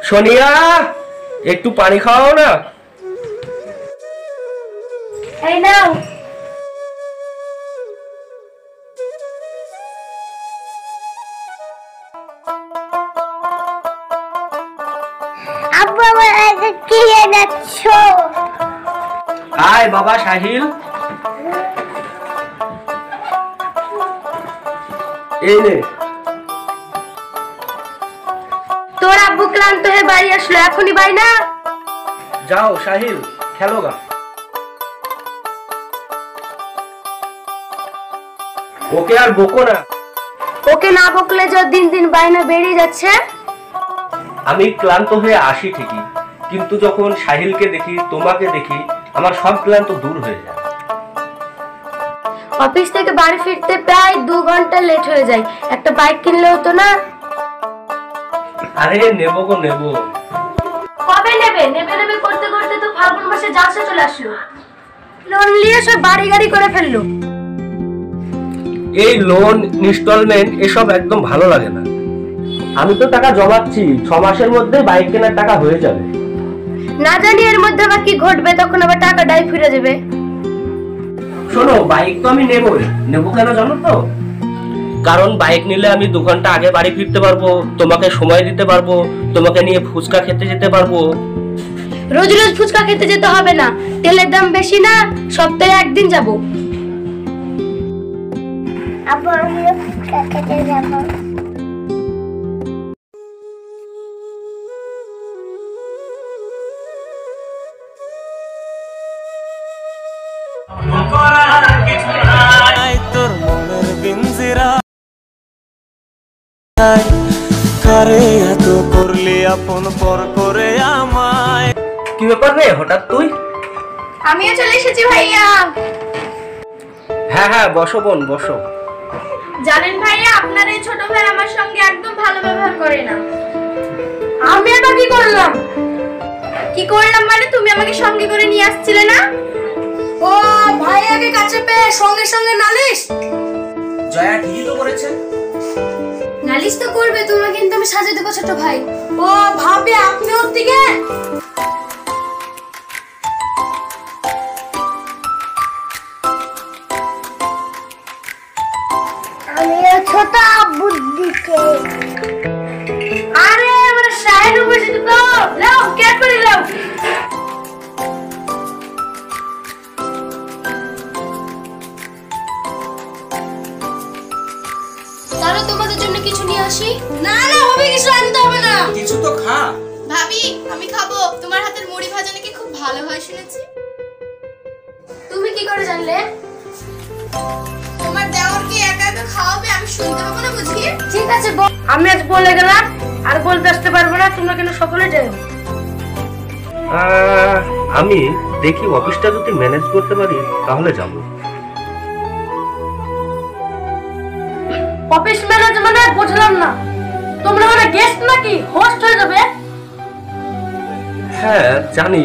সোনিয়া, একটু পানি খাওয়াও না। এই নাও। আব্বু আমাকে কি এনেছো? আয় বাবা সাহিল, এই নে। তোর আব্বু ক্লান্ত হয়ে বাড়ি আসলো, এখনই বাই না? যাও সাহিল, খেলো গা। ওকে আর বকো না। ওকে না বকলে যে দিন দিন বাইনা বেরিয়ে যাচ্ছে। আমি ক্লান্ত হয়ে আসি ঠিকই, কিন্তু যখন সাহিলকে দেখি, তোমাকে দেখি, আমার সব ক্লান্ত দূর হয়ে যায়। অফিস থেকে বাড়ি ফিরতে প্রায় 2 ঘন্টা লেট হয়ে যায়। একটা বাইক কিনলে হতো না? আরে নেবো গো নেবো। কবে নেবে? নেবে নেবে করতে করতে তো ফাল্গুন মাসে জালসা চলে আসলো। লোন নিয়ে সব বাড়ি গাড়ি করে ফেললো। এই লোন, ইনস্টলমেন্ট এসব একদম ভালো লাগে না। আমি তো টাকা জমাচ্ছি, 6 মাসের মধ্যে বাইক কেনার টাকা হয়ে যাবে। না জানি এর মধ্যে আবার কি ঘটবে, তখন আবার টাকাটাই ফিরে যাবে। শোনো, বাইক তো আমি নেবই। নেবো কেন জানো তো? কারণ বাইক নিলে আমি 2 ঘন্টা আগে বাড়ি ফিরতে পারবো, তোমাকে সময় দিতে পারবো, তোমাকে নিয়ে ফুচকা খেতে যেতে পারবো। রোজ রোজ ফুচকা খেতে যেতে হবে না, তেলের দাম বেশি না? সপ্তাহে একদিন যাব। আব্বু আমিও ফুচকা খেতে যাব। তোর মনের বিঞ্জিরা কারে এত করলি আপন পর করে আমায়। কি ব্যাপার রে, হঠাৎ তুই? আমিও চলে এসেছি ভাইয়া। হ্যাঁ হ্যাঁ, বসো বোন বসো। জানেন ভাইয়া, আপনার এই ছোট ভাই আমার সঙ্গে একদম ভালো ব্যবহার করে না। আমি এটা কি করলাম? কি করলাম মানে, তুমি আমাকে সঙ্গে করে নিয়ে আসছিলে না? ও ভাইয়াকে কাছে পেয়ে সঙ্গে সঙ্গে নালিশ? জয়া ঠিকই তো করেছে। নালিশ তো করবে, তোমরা কিন্তু আমি সাজে দেবো ছোট ভাই। ও ভাবে আপনি ওর দিকে। আমিও ছোট আব্বুর দিকে। আরে আমরা শাহিন উপস্থিত তো, লাও ক্যাট করে লাও। তাহলে তোমাদের জন্য কিছু নিয়ে আসি? না না ভাবি, কিছু আনতে হবে না। কিছু তো খা। ভাবি আমি খাবো, তোমার হাতের মুড়ি ভাজা নাকি খুব ভালো হয় শুনেছি। তুমি কি করে জানলে? তোমার দেওরকে একা একা খাওয়াবে, আমি শুনতে পাবো না বুঝি? ঠিক আছে, আমি আজ বলে গেলাম, আর বলতে আসতে পারবো না। তোমরা কেন সকলে যাও? আমি দেখি অফিসটা যদি ম্যানেজ করতে পারি তাহলে যাব। অফিস ম্যানেজ মানে বুঝলাম না। তোমরা মানে গেস্ট নাকি হোস্ট হয়ে যাবে? হ্যাঁ জানি।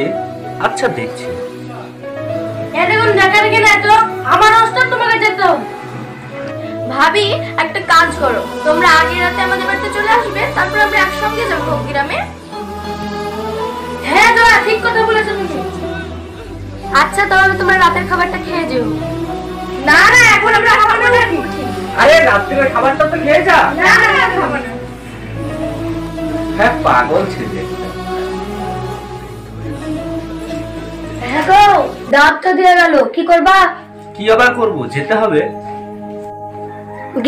আচ্ছা দেখছি। এরকম দেখার কি না তো, আমার হোস্টেল তোমাকে যেতে হবে। ভাবি একটা কাজ করো, তোমরা আগে রাতে আমাদের বাড়িতে চলে আসবে, তারপর আমরা একসঙ্গে যাবো গ্রামে। হ্যাঁ দাদা, ঠিক কথা বলেছো তুমি। আচ্ছা তাহলে তোমরা রাতের খাবারটা খেয়ে যেও। না না, এখন আমরা খাবো না। আরে রাত্রির খাবারটা তো খেয়ে যা। না না, খাবো না। হ্যাঁ পাগল ছেলে। হ্যাঁ গো, দাঁতটা দিয়ে গেল, কি করবা? কি আবার করবো, যেতে হবে।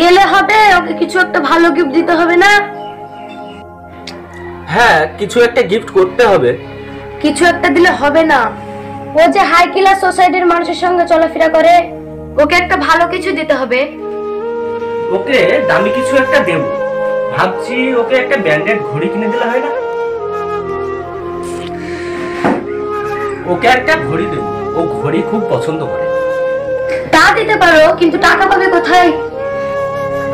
গেলে হবে, ওকে কিছু একটা ভালো গিফট দিতে হবে না? হ্যাঁ কিছু একটা গিফট করতে হবে, কিছু একটা দিলে হবে না। ও যে হাই ক্লাস সোসাইটির মানুষের সঙ্গে চলাফেরা করে, ওকে একটা ভালো কিছু দিতে হবে। ওকে দামি কিছু একটা দেব ভাবছি। ওকে একটা ব্র্যান্ডেড ঘড়ি কিনে দিলে হয় না? ওকে একটা ঘড়ি দেব, ও ঘড়ি খুব পছন্দ করে। তা দিতে পারো, কিন্তু টাকা পাবে কোথায়?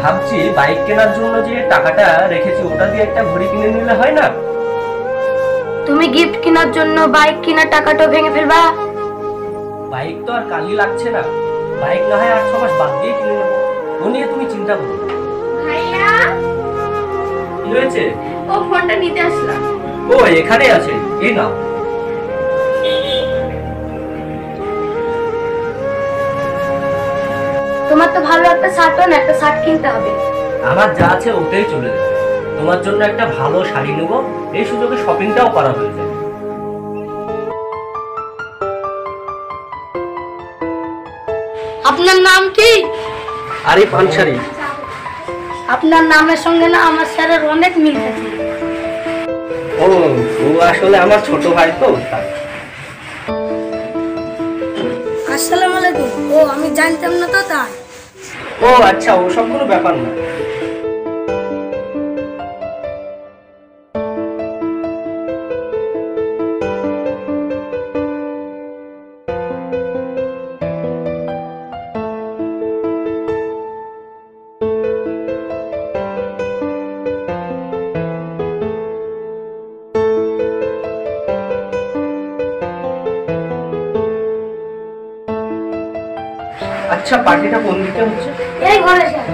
ভাবছি বাইক কেনার জন্য যে টাকাটা রেখেছি ওটা দিয়ে একটা ঘড়ি কিনে নিলে হয় না? তুমি গিফট কেনার জন্য বাইক কেনার টাকাটা ভেঙে ফেলবা? বাইক তো আর কালই লাগছে না, বাইক না হয় 8-6 মাস বাদ দিয়ে কিনে নেবো। ও নিয়ে তুমি চিন্তা করো না। ভাইয়া, কি হয়েছে? ও ফোনটা নিতে আসলাম। ও এখানে আছে, এই নাও। তোমার তো ভালো একটা শার্ট না, একটা শার্ট কিনতে হবে। আমার যা আছে ওতেই চলে যাবে। তোমার জন্য একটা ভালো শাড়ি নেবো, এই সুযোগে শপিংটাও করা হয়ে যাবে। আপনার নাম কি? আরিফ আনসারি। আপনার নামের সঙ্গে না আমার স্যারের অনেক মিল আছে। ও ও আসলে আমার ছোট ভাই তো তাই। আসসালামু আলাইকুম। ও আমি জানতাম না তো তাই। ও আচ্ছা, ওসব কোনো ব্যাপার না। আচ্ছা, পার্টিটা কোন দিকে হচ্ছে? এই ঘরে স্যার।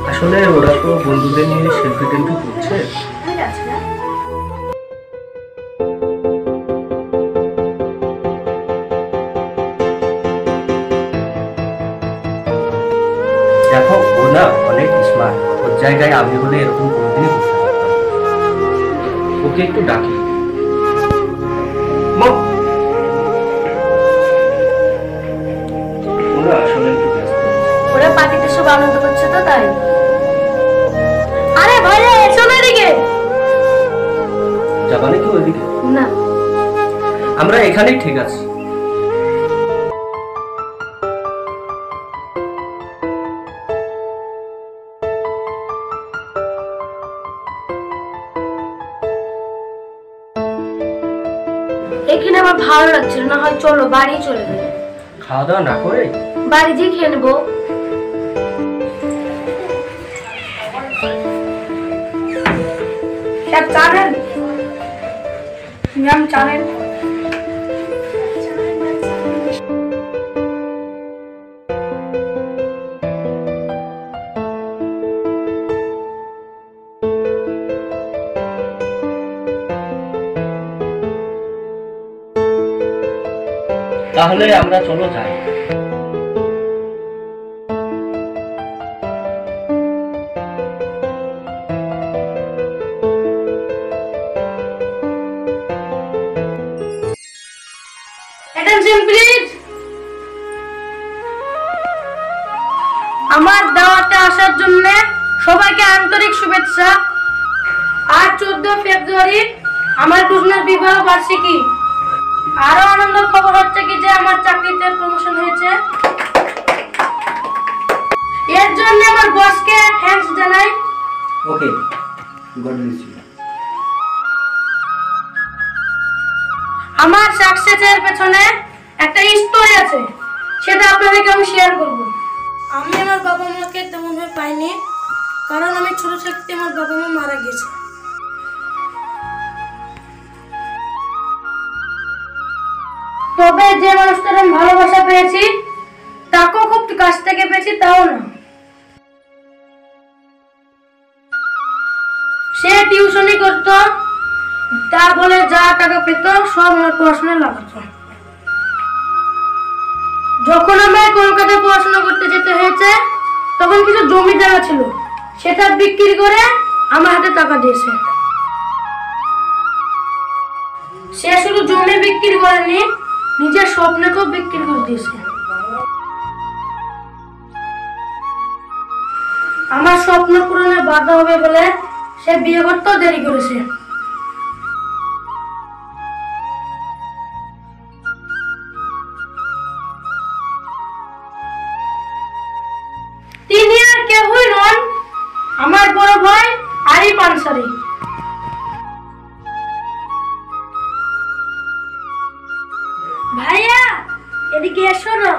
আসলে ওরা তো বন্ধুদের নিয়ে সেলফি টেলফি করছে। দেখো ও না অনেক স্মার্ট, ওর জায়গায় আমি হলে এরকম কোনোদিনই করতে পারতাম। ওকে একটু ডাকি। মা, ও না আসলে একটু ব্যস্ত। ওরা পার্টিতে সব আনন্দ করছে তো তাই। আরে ভাইয়া এসো না এদিকে। যাবা নাকি ওইদিকে? না, আমরা এখানেই ঠিক আছি। এখানে আমার ভালো লাগছিল না, হয় চলো বাড়ি চলে যাই। খাওয়া দাওয়া না করে বাড়ি যেয়ে খেয়ে নেবো। স্যার জানেন, ম্যাম জানেন, তাহলে আমরা চলো যাই। Attention please. আমার দাওয়াতে আসার জন্য সবাইকে আন্তরিক শুভেচ্ছা। আজ 14 ফেব্রুয়ারি আমার দুজনের বিবাহ বার্ষিকী। আরো আনন্দের খবর হচ্ছে কি যে আমার চাকরিতে প্রমোশন হয়েছে। এর জন্য আমার বসকে থ্যাঙ্কস জানাই। ওকে, গড ব্লেস ইউ। আমার সাকসেসের পেছনে একটা স্টোরি আছে, সেটা আপনাদেরকে আমি শেয়ার করব। আমি আমার বাবা মাকে তেমন ভাবে পাইনি, কারণ আমি ছোট থাকতে আমার বাবা মা মারা গেছে। তবে যে মানুষটার আমি ভালোবাসা পেয়েছি তাকেও খুব কাছ থেকে পেয়েছি, তাও না। সে টিউশনি করতো, তা বলে যা টাকা পেত সব আমার পড়াশোনায় লাগাতো। যখন আমায় কলকাতায় পড়াশোনা করতে যেতে হয়েছে তখন কিছু জমি জায়গা ছিল, সেটা বিক্রি করে আমার হাতে টাকা দিয়েছে। সে শুধু জমি বিক্রি করেনি, নিজের স্বপ্নকেও বিক্রি করে দিয়েছে। আমার স্বপ্ন পূরণে বাধা হবে বলে সে বিয়ে করতেও দেরি করেছে। তিনি আর কেউই নন, আমার বড় ভাই আরিফ আনসারী। ভাইয়া এদিকে এসো না।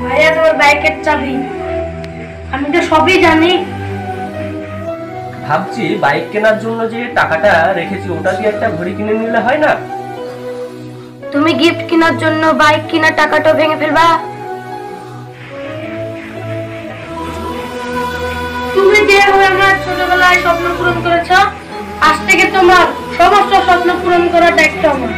ভাইয়া তোমার বাইকের চাবি, আমি তো সবই জানি। ভাবছি বাইক কেনার জন্য যে টাকাটা রেখেছি ওটা দিয়ে একটা ঘড়ি কিনে নিলে হয় না? তুমি গিফট কেনার জন্য বাইক কেনার টাকাটা ভেঙে ফেলবা? তুমি যেভাবে আমার ছোটবেলায় স্বপ্ন পূরণ করেছ, আজ থেকে তোমার সমস্ত স্বপ্ন পূরণ করার দায়িত্ব আমার।